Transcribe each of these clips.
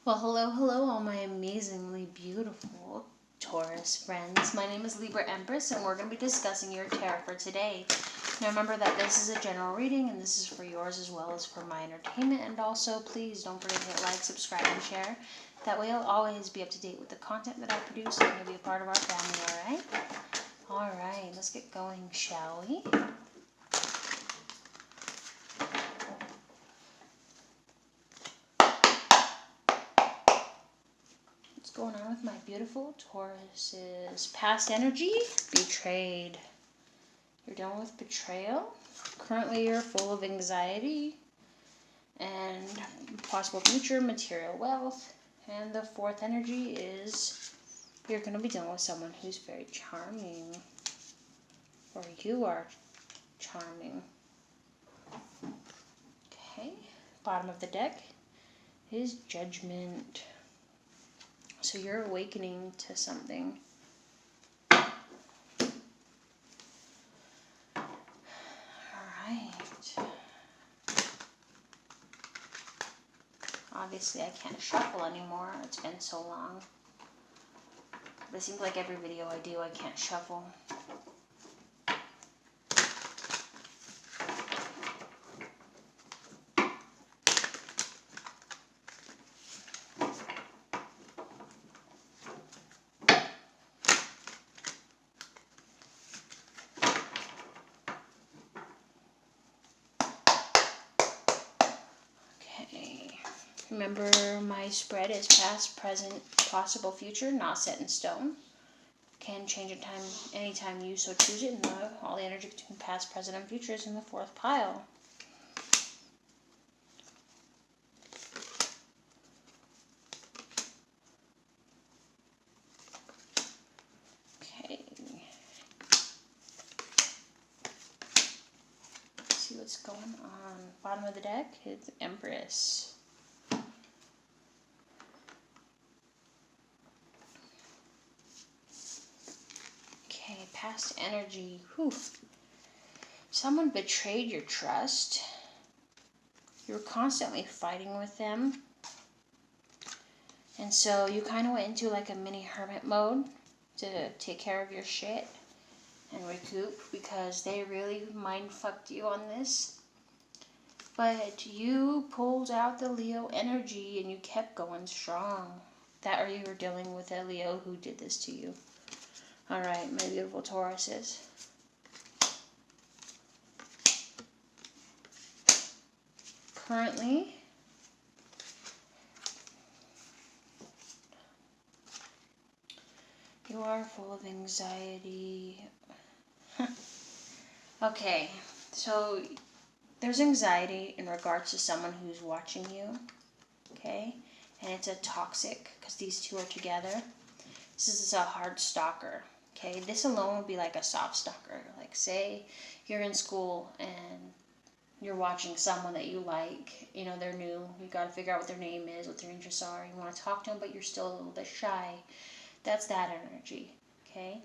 Well, hello, all my amazingly beautiful Taurus friends. My name is Libra Empress, and we're going to be discussing your tarot for today. Now, remember that this is a general reading, and this is for yours as well as for my entertainment. And also, please don't forget to hit like, subscribe, and share. That way, I'll always be up to date with the content that I produce, and you'll be a part of our family, alright? Alright, let's get going, shall we? What's going on with my beautiful Tauruses? Past energy, betrayed. You're dealing with betrayal. Currently, you're full of anxiety and possible future material wealth. And the fourth energy is you're going to be dealing with someone who's very charming, or you are charming. Okay, bottom of the deck is judgment. So you're awakening to something. Obviously, I can't shuffle anymore. It's been so long. But it seems like every video I do, I can't shuffle. Remember, my spread is past, present, possible, future, not set in stone. Can change in time, anytime you so choose it, and all the energy between past, present, and future is in the fourth pile. Okay. Let's see what's going on. Bottom of the deck is Empress. Past energy. Whew. Someone betrayed your trust. You were constantly fighting with them. And so you kind of went into like a mini hermit mode to take care of your shit and recoup because they really mind fucked you on this. But you pulled out the Leo energy and you kept going strong. That or you were dealing with a Leo who did this to you. Alright, my beautiful Tauruses. Currently, you are full of anxiety. Okay, so there's anxiety in regards to someone who's watching you. Okay, and it's a toxic because these two are together. This is a hard stalker. Okay, this alone would be like a soft stalker. Like, say you're in school and you're watching someone that you like. You know, they're new. You got to figure out what their name is, what their interests are. You want to talk to them, but you're still a little bit shy. That's that energy. Okay,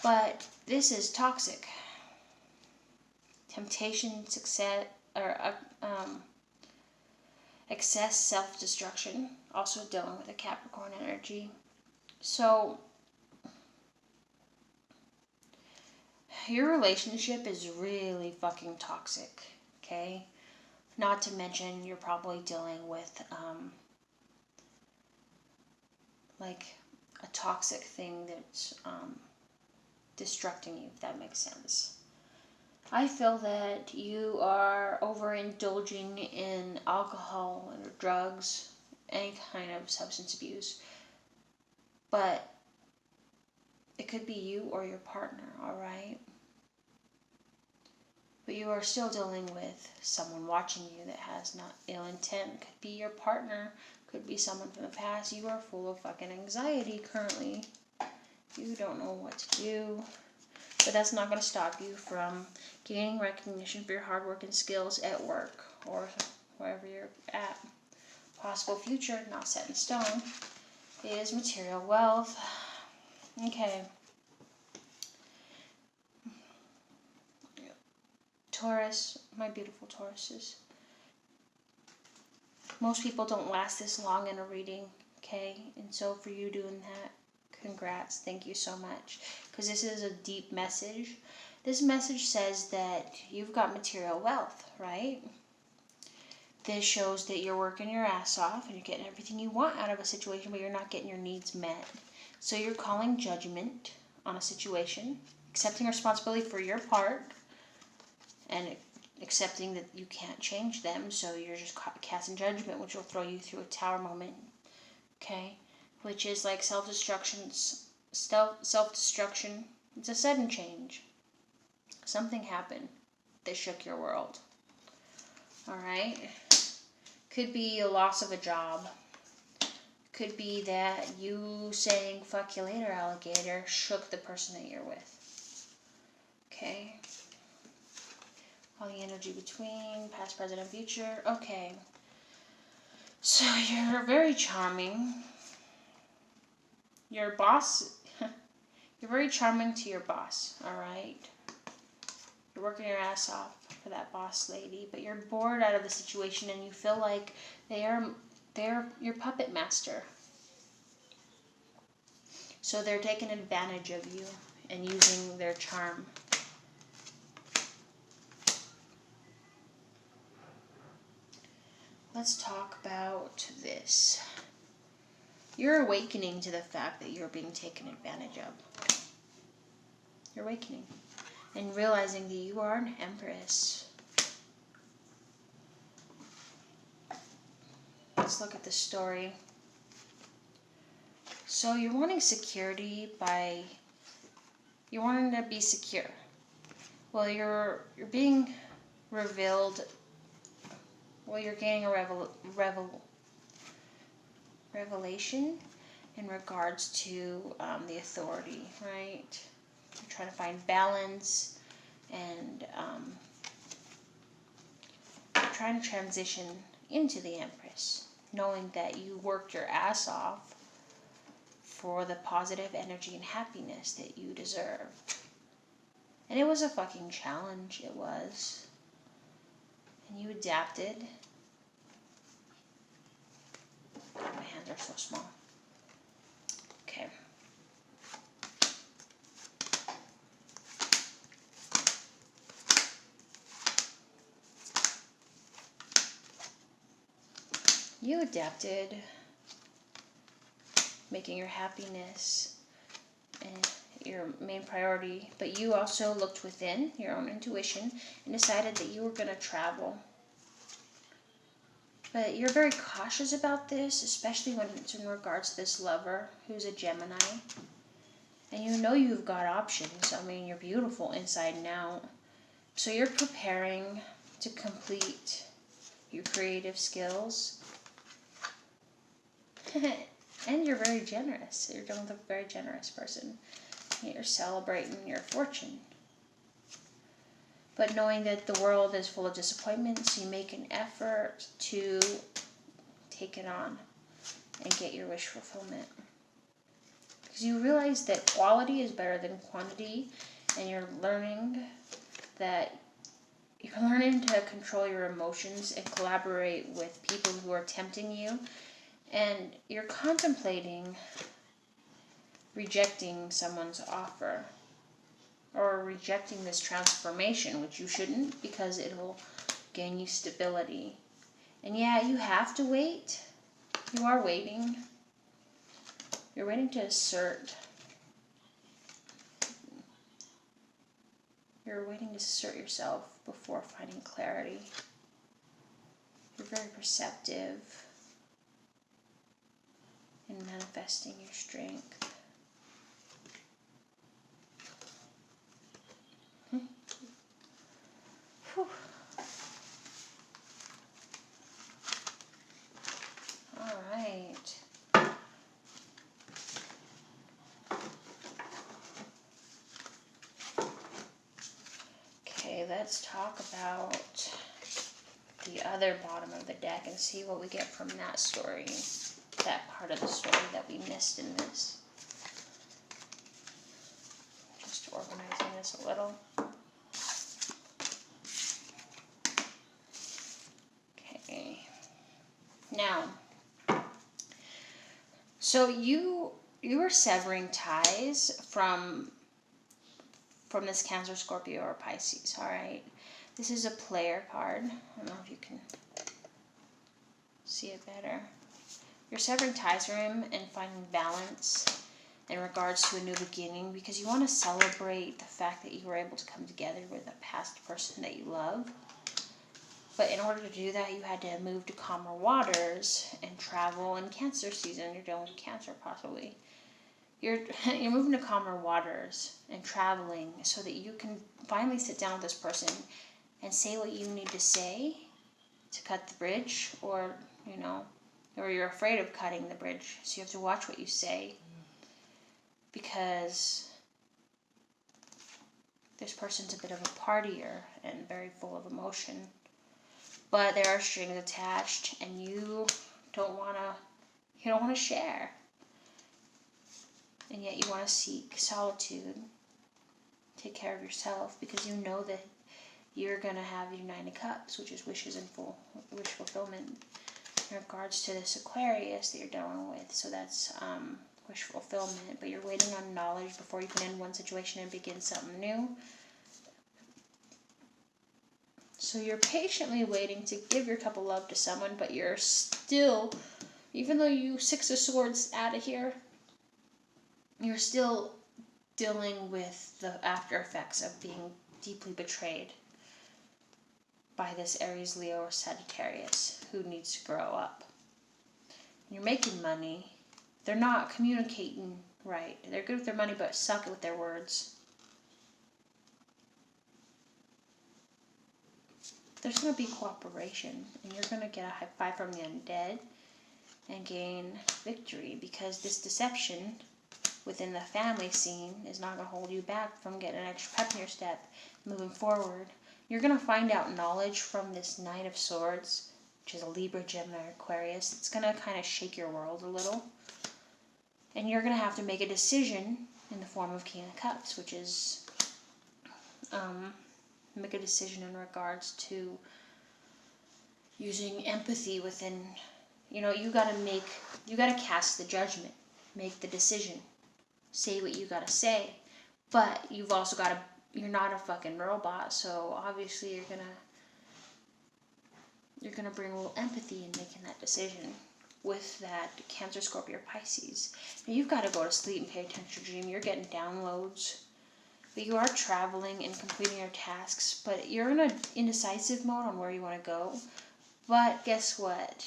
but this is toxic. Temptation, success, or excess self-destruction. Also dealing with a Capricorn energy. So your relationship is really fucking toxic, okay? Not to mention you're probably dealing with like a toxic thing that's destructing you, if that makes sense. I feel that you are overindulging in alcohol and drugs, any kind of substance abuse, but it could be you or your partner, alright? But you are still dealing with someone watching you that has not ill intent. Could be your partner, could be someone from the past. You are full of fucking anxiety currently. You don't know what to do. But that's not going to stop you from gaining recognition for your hard work and skills at work or wherever you're at. Possible future, not set in stone, is material wealth. Okay. Taurus, my beautiful Tauruses. Most people don't last this long in a reading, okay? And so for you doing that, congrats. Thank you so much. Because this is a deep message. This message says that you've got material wealth, right? This shows that you're working your ass off and you're getting everything you want out of a situation, but you're not getting your needs met. So you're calling judgment on a situation, accepting responsibility for your part, and accepting that you can't change them, so you're just casting judgment, which will throw you through a tower moment, okay? Which is like self-destruction. It's a sudden change. Something happened that shook your world, all right? Could be a loss of a job. Could be that you saying, fuck you later, alligator, shook the person that you're with, okay? All the energy between past, present, and future. Okay. So you're very charming. Your boss, you're very charming to your boss, alright? You're working your ass off for that boss lady, but you're bored out of the situation and you feel like they're your puppet master. So they're taking advantage of you and using their charm. Let's talk about this. You're awakening to the fact that you're being taken advantage of. You're awakening and realizing that you are an empress. Let's look at the story. So you're wanting security you're wanting to be secure. Well, you're being revealed. Well, you're gaining a revelation in regards to the authority, right? You're trying to find balance, and you're trying to transition into the Empress, knowing that you worked your ass off for the positive energy and happiness that you deserve. And it was a fucking challenge, it was. And you adapted. God, my hands are so small. Okay. You adapted, making your happiness and your main priority, but you also looked within your own intuition and decided that you were going to travel. But you're very cautious about this, especially when it's in regards to this lover who's a Gemini. And you know you've got options. I mean, you're beautiful inside and out. So you're preparing to complete your creative skills. And you're very generous. You're dealing with a very generous person. You're celebrating your fortune. But knowing that the world is full of disappointments, you make an effort to take it on and get your wish fulfillment. Because you realize that quality is better than quantity, and you're learning to control your emotions and collaborate with people who are tempting you. And you're contemplating rejecting someone's offer or rejecting this transformation, which you shouldn't, because it'll gain you stability. And yeah, you have to wait. You are waiting. You're waiting to assert. You're waiting to assert yourself before finding clarity. You're very perceptive in manifesting your strength. Whew. All right. Okay, let's talk about the other bottom of the deck and see what we get from that story, that part of the story that we missed in this. Just organizing this a little. Now, so you are severing ties from this Cancer, Scorpio, or Pisces, all right? This is a player card. I don't know if you can see it better. You're severing ties from him and finding balance in regards to a new beginning because you want to celebrate the fact that you were able to come together with a past person that you love. But in order to do that, you had to move to calmer waters and travel in Cancer season. You're dealing with Cancer, possibly. You're moving to calmer waters and traveling so that you can finally sit down with this person and say what you need to say to cut the bridge, or or you're afraid of cutting the bridge, so you have to watch what you say because this person's a bit of a partier and very full of emotion. But there are strings attached, and you don't want to share. And yet you want to seek solitude. Take care of yourself because you know that you're going to have your 9 of Cups, which is wishes and wish fulfillment in regards to this Aquarius that you're dealing with. So that's wish fulfillment, but you're waiting on knowledge before you can end one situation and begin something new. So you're patiently waiting to give your cup of love to someone, but you're still, even though you 6 of Swords out of here, you're still dealing with the after effects of being deeply betrayed by this Aries, Leo, or Sagittarius who needs to grow up. You're making money. They're not communicating right. They're good with their money, but suck it with their words. There's going to be cooperation, and you're going to get a high five from the undead and gain victory because this deception within the family scene is not going to hold you back from getting an extra pep in your step moving forward. You're going to find out knowledge from this 9 of Swords, which is a Libra, Gemini, Aquarius. It's going to kind of shake your world a little. And you're going to have to make a decision in the form of King of Cups, which is make a decision in regards to using empathy within, you got to cast the judgment, make the decision, say what you got to say, but you've also got to, you're not a fucking robot, so obviously you're gonna bring a little empathy in making that decision with that Cancer, Scorpio, Pisces. Now you've got to go to sleep and pay attention to your dream. You're getting downloads. But you are traveling and completing your tasks, but you're in an indecisive mode on where you want to go. But guess what?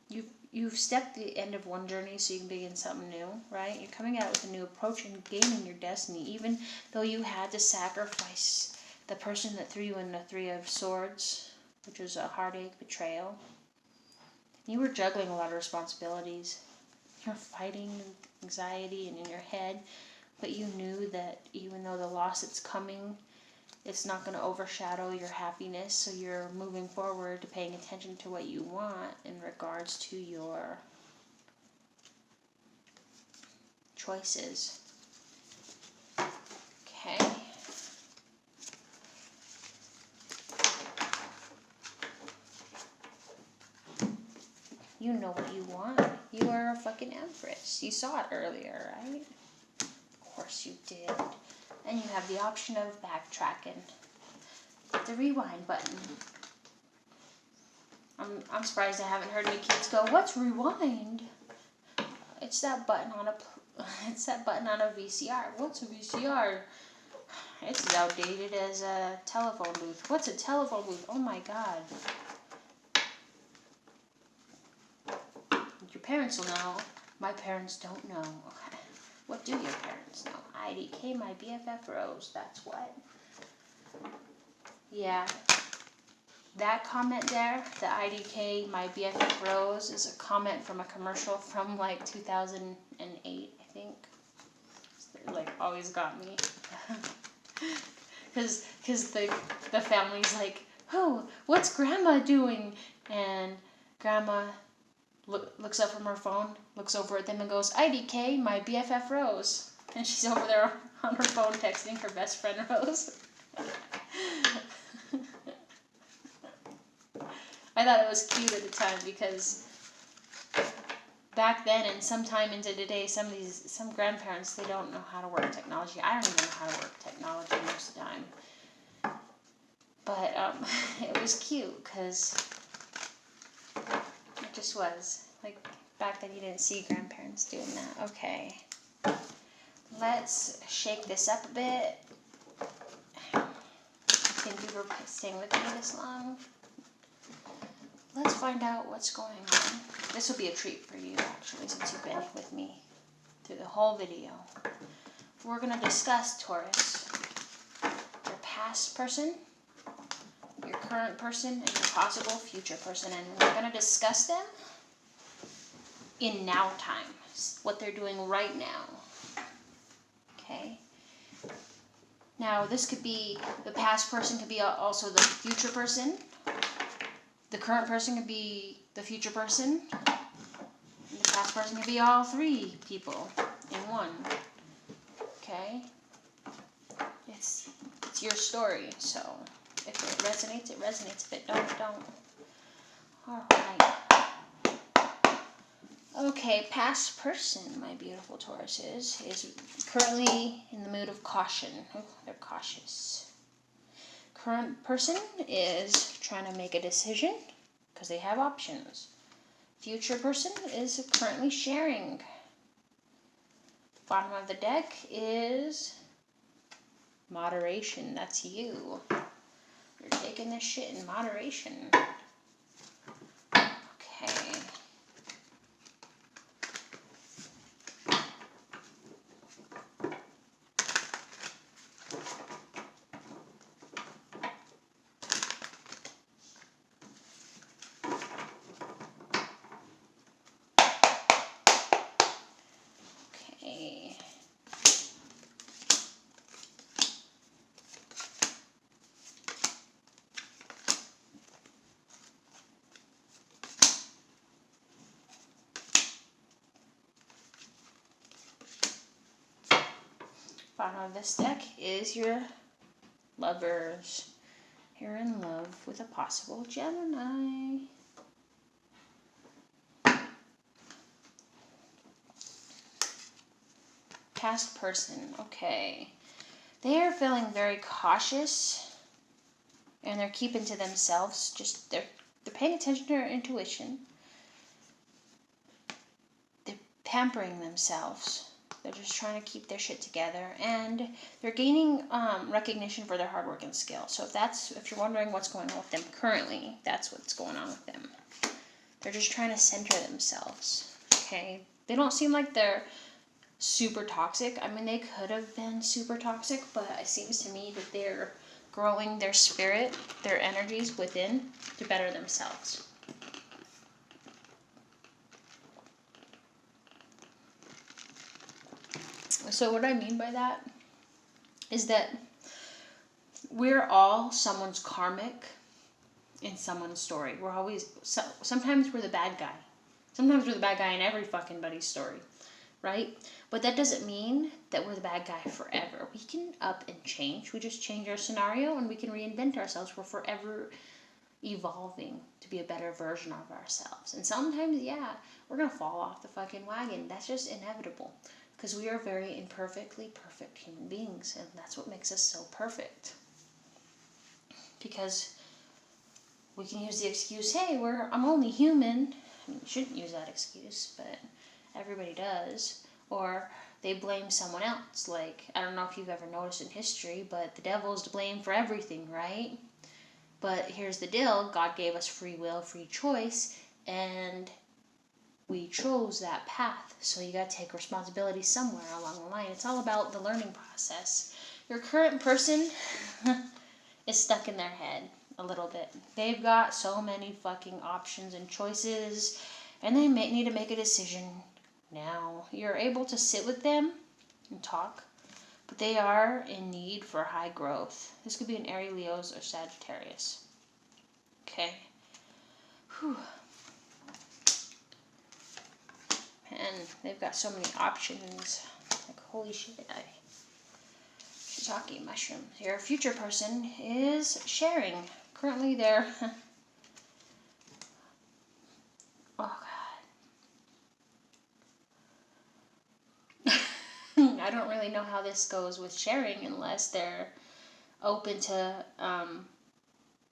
You've stepped the end of one journey so you can begin something new, right? You're coming out with a new approach and gaining your destiny, even though you had to sacrifice the person that threw you in the 3 of Swords, which was a heartache, betrayal. You were juggling a lot of responsibilities. You're fighting anxiety and in your head. But you knew that even though the loss that's coming, it's not going to overshadow your happiness. So you're moving forward to paying attention to what you want in regards to your choices. Okay. You know what you want. You are a fucking empress. You saw it earlier, right? Of course you did. And you have the option of backtracking. The rewind button. I'm surprised I haven't heard any kids go, "What's rewind?" It's that button on a VCR. What's a VCR? It's as outdated as a telephone booth. What's a telephone booth? Oh my god. Your parents will know. My parents don't know. What do your parents know? IDK, my BFF Rose. That's what. Yeah. That comment there, the IDK, my BFF Rose, is a comment from a commercial from like 2008, I think. It like always got me. Because the family's like, "Oh, what's Grandma doing?" And Grandma looks up from her phone, looks over at them and goes, "IDK, my BFF Rose." And she's over there on her phone texting her best friend Rose. I thought it was cute at the time because back then and sometime into today, some grandparents, they don't know how to work technology. I don't even know how to work technology most of the time. But it was cute because it just was. Like, back then you didn't see grandparents doing that. Okay. Let's shake this up a bit. Thank you for staying with me this long. Let's find out what's going on. This will be a treat for you, actually, since you've been with me through the whole video. We're going to discuss, Taurus, your past person, your current person, and your possible future person. And we're going to discuss them in now time, what they're doing right now. Okay? Now, this could be, the past person could be also the future person. The current person could be the future person. And the past person could be all three people in one. Okay? It's your story, so if it resonates, it resonates. If it don't, it don't. Alright. Okay, past person, my beautiful Taurus is currently in the mood of caution. Oh, they're cautious. Current person is trying to make a decision because they have options. Future person is currently sharing. Bottom of the deck is moderation. That's you. You're taking this shit in moderation. Okay. Okay. Bottom of this deck is your lovers. You're in love with a possible Gemini. Past person, okay. They are feeling very cautious and they're keeping to themselves. Just they're paying attention to their intuition. They're pampering themselves. They're just trying to keep their shit together, and they're gaining recognition for their hard work and skill. So if you're wondering what's going on with them currently, that's what's going on with them. They're just trying to center themselves. Okay, they don't seem like they're super toxic. I mean, they could have been super toxic, but it seems to me that they're growing their spirit, their energies within to better themselves. So what I mean by that is that we're all someone's karmic in someone's story. We're always, sometimes we're the bad guy. Sometimes we're the bad guy in every fucking buddy's story, right? But that doesn't mean that we're the bad guy forever. We can up and change. We just change our scenario and we can reinvent ourselves. We're forever evolving to be a better version of ourselves. And sometimes, yeah, we're going to fall off the fucking wagon. That's just inevitable. Because we are very imperfectly perfect human beings, and that's what makes us so perfect. Because we can use the excuse, hey, I'm only human. I mean, you shouldn't use that excuse, but everybody does. Or they blame someone else. Like, I don't know if you've ever noticed in history, but the devil's to blame for everything, right? But here's the deal. God gave us free will, free choice, and we chose that path, so you got to take responsibility somewhere along the line. It's all about the learning process. Your current person is stuck in their head a little bit. They've got so many fucking options and choices, and they need to make a decision now. You're able to sit with them and talk, but they are in need for high growth. This could be an Aries, Leos, or Sagittarius. Okay. Whew. And they've got so many options. Like, holy shit, shiitake mushrooms. Your future person is sharing. Currently, they're I don't really know how this goes with sharing unless they're open to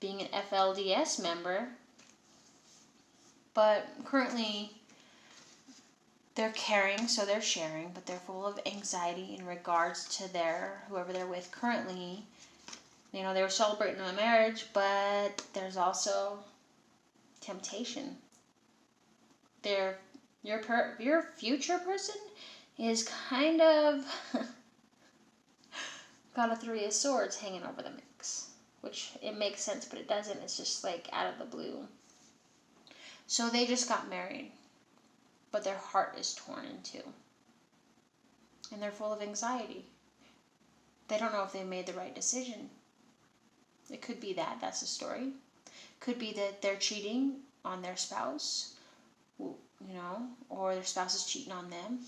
being an FLDS member. But currently, they're caring, so they're sharing, but they're full of anxiety in regards to whoever they're with currently. You know, they were celebrating their marriage, but there's also temptation. Your future person is kind of got a 3 of Swords hanging over the mix, which it makes sense, but it doesn't. It's just like out of the blue. So they just got married, but their heart is torn in two, and they're full of anxiety. They don't know if they made the right decision. It could be that's the story. Could be that they're cheating on their spouse, you know, or their spouse is cheating on them.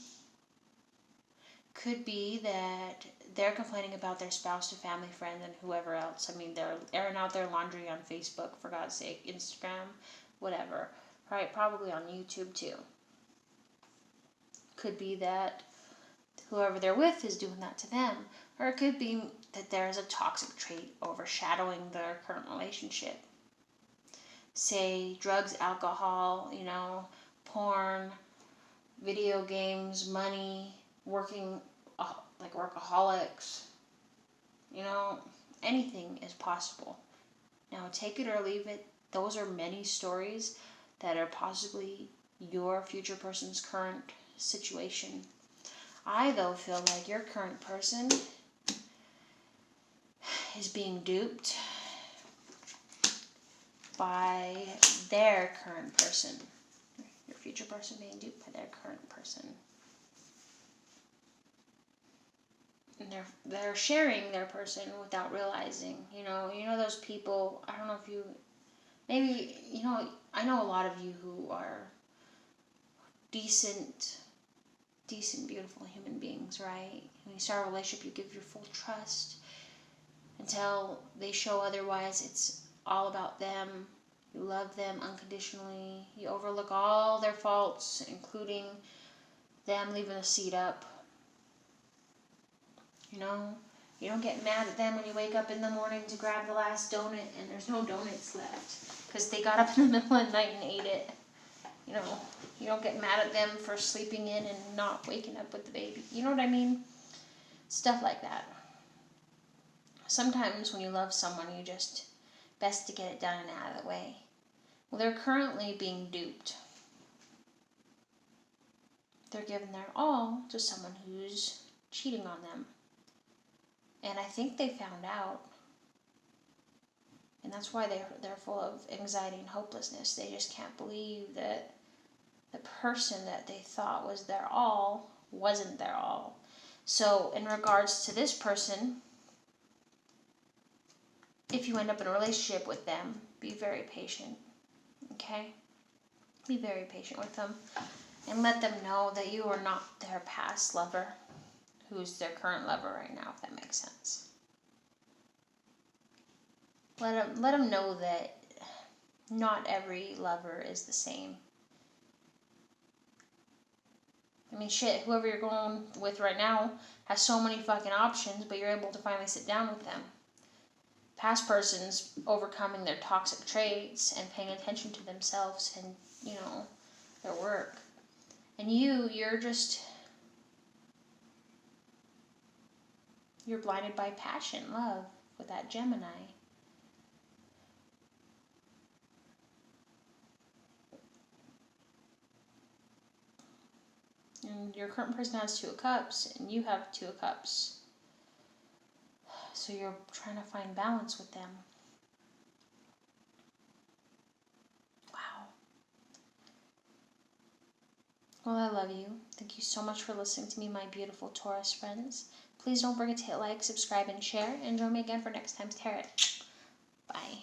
Could be that they're complaining about their spouse to family, friends, and whoever else. I mean, they're airing out their laundry on Facebook, for God's sake, Instagram, whatever. Right? Probably on YouTube too. Could be that whoever they're with is doing that to them. Or it could be that there's a toxic trait overshadowing their current relationship. Say drugs, alcohol, you know, porn, video games, money, working like workaholics, you know, anything is possible. Now, take it or leave it. Those are many stories that are possibly your future person's current situation. I, though, feel like your current person is being duped by their current person. Your future person being duped by their current person. And they're sharing their person without realizing. You know those people. I don't know if you, maybe, you know, I know a lot of you who are decent, beautiful human beings, right? When you start a relationship, you give your full trust until they show otherwise. It's all about them. You love them unconditionally. You overlook all their faults, including them leaving the seat up. You know, you don't get mad at them when you wake up in the morning to grab the last donut and there's no donuts left because they got up in the middle of the night and ate it. You know, you don't get mad at them for sleeping in and not waking up with the baby. You know what I mean? Stuff like that. Sometimes when you love someone, you just best to get it done and out of the way. Well, they're currently being duped. They're giving their all to someone who's cheating on them. And I think they found out. And that's why they're full of anxiety and hopelessness. They just can't believe that the person that they thought was their all wasn't their all. So in regards to this person, if you end up in a relationship with them, be very patient. Okay? Be very patient with them. And let them know that you are not their past lover, who's their current lover right now, if that makes sense. Let them know that not every lover is the same. I mean, shit, whoever you're going with right now has so many fucking options, but you're able to finally sit down with them. Past persons overcoming their toxic traits and paying attention to themselves and, you know, their work. And you're blinded by passion, love, with that Gemini. And your current person has 2 of Cups, and you have 2 of Cups. So you're trying to find balance with them. Wow. Well, I love you. Thank you so much for listening to me, my beautiful Taurus friends. Please don't forget to hit like, subscribe, and share. And join me again for next time's tarot. Bye.